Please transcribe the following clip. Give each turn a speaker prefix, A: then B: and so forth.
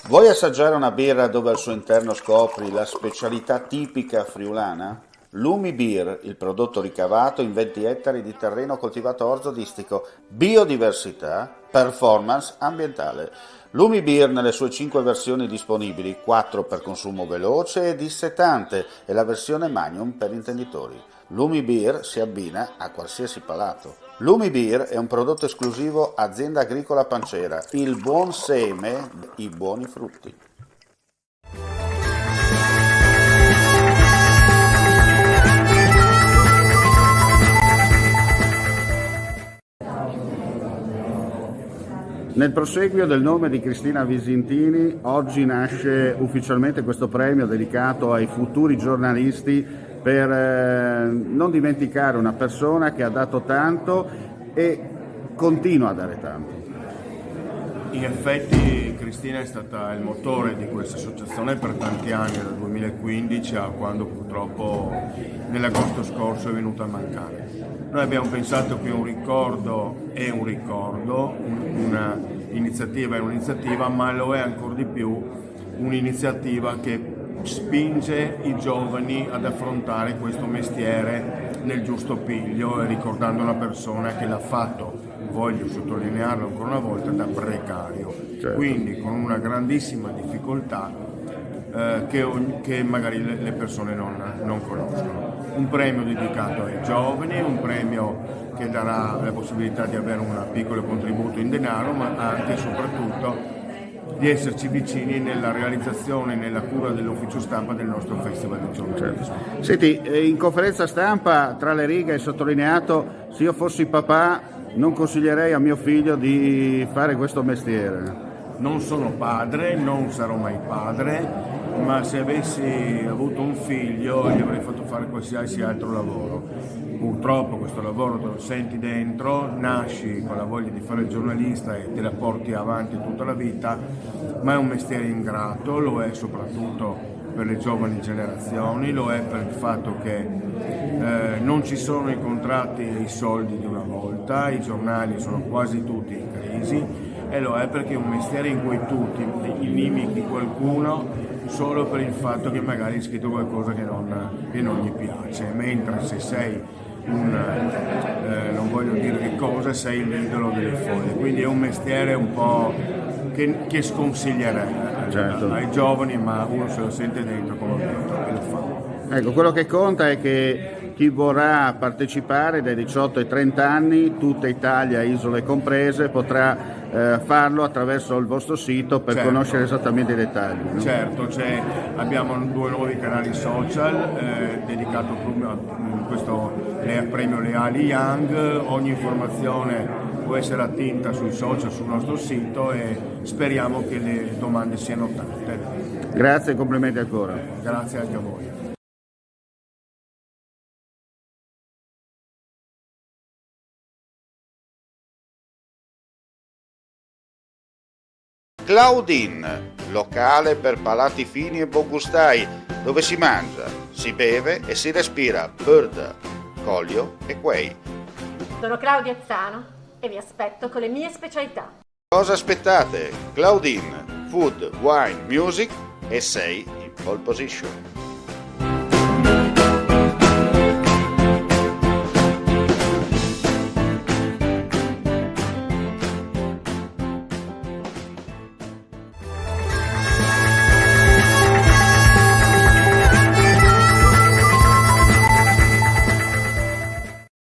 A: Vuoi assaggiare una birra dove al suo interno scopri la specialità tipica friulana? Lumi Beer, il prodotto ricavato in 20 ettari di terreno coltivato orzodistico, biodiversità, performance ambientale. Lumi Beer nelle sue 5 versioni disponibili, 4 per consumo veloce e dissetante e la versione Magnum per intenditori. Lumi Beer si abbina a qualsiasi palato. Lumi Beer è un prodotto esclusivo Azienda Agricola Pancera, il buon seme, i buoni frutti. Nel proseguio del nome di Cristina Visintini, oggi nasce ufficialmente questo premio dedicato ai futuri giornalisti per non dimenticare una persona che ha dato tanto e continua a dare tanto.
B: In effetti Cristina è stata il motore di questa associazione per tanti anni, dal 2015 a quando purtroppo nell'agosto scorso è venuta a mancare. Noi abbiamo pensato che un ricordo è un ricordo, un'iniziativa è un'iniziativa, ma lo è ancora di più un'iniziativa che spinge i giovani ad affrontare questo mestiere nel giusto piglio e ricordando una persona che l'ha fatto, voglio sottolinearlo ancora una volta, da precario, certo. Quindi con una grandissima difficoltà che magari le persone non conoscono. Un premio dedicato ai giovani, un premio che darà la possibilità di avere un piccolo contributo in denaro, ma anche e soprattutto di esserci vicini nella realizzazione e nella cura dell'ufficio stampa del nostro Festival del Giornalismo.
A: Certo. Senti, in conferenza stampa tra le righe hai sottolineato: se io fossi papà non consiglierei a mio figlio di fare questo mestiere.
B: Non sono padre, non sarò mai padre, ma se avessi avuto un figlio gli avrei fatto fare qualsiasi altro lavoro. Purtroppo questo lavoro te lo senti dentro, nasci con la voglia di fare il giornalista e te la porti avanti tutta la vita, ma è un mestiere ingrato, lo è soprattutto per le giovani generazioni, lo è per il fatto che non ci sono i contratti e i soldi di una volta, i giornali sono quasi tutti in crisi, e lo è perché è un mestiere in cui tu ti inimichi qualcuno solo per il fatto che magari hai scritto qualcosa che non gli piace, mentre se sei non voglio dire che cosa, sei l'idolo delle folle, quindi è un mestiere un po' che sconsiglierei
A: certo.
B: Ai giovani, ma uno se lo sente dentro come ho detto e lo fa.
A: Ecco, quello che conta è che chi vorrà partecipare dai 18 ai 30 anni, tutta Italia, isole comprese, potrà farlo attraverso il vostro sito per
B: certo.
A: Conoscere esattamente i dettagli. No?
B: Certo, abbiamo 2 nuovi canali social dedicato a questo premio Leali Young. Ogni informazione può essere attinta sui social, sul nostro sito, e speriamo che le domande siano tante.
A: Grazie e complimenti ancora.
B: Grazie anche a voi.
A: Claudine, locale per palati fini e buongustai, dove si mangia, si beve e si respira bird, Collio e Quay.
C: Sono Claudia Zano e vi aspetto con le mie specialità.
A: Cosa aspettate? Claudine, food, wine, music e sei in pole position.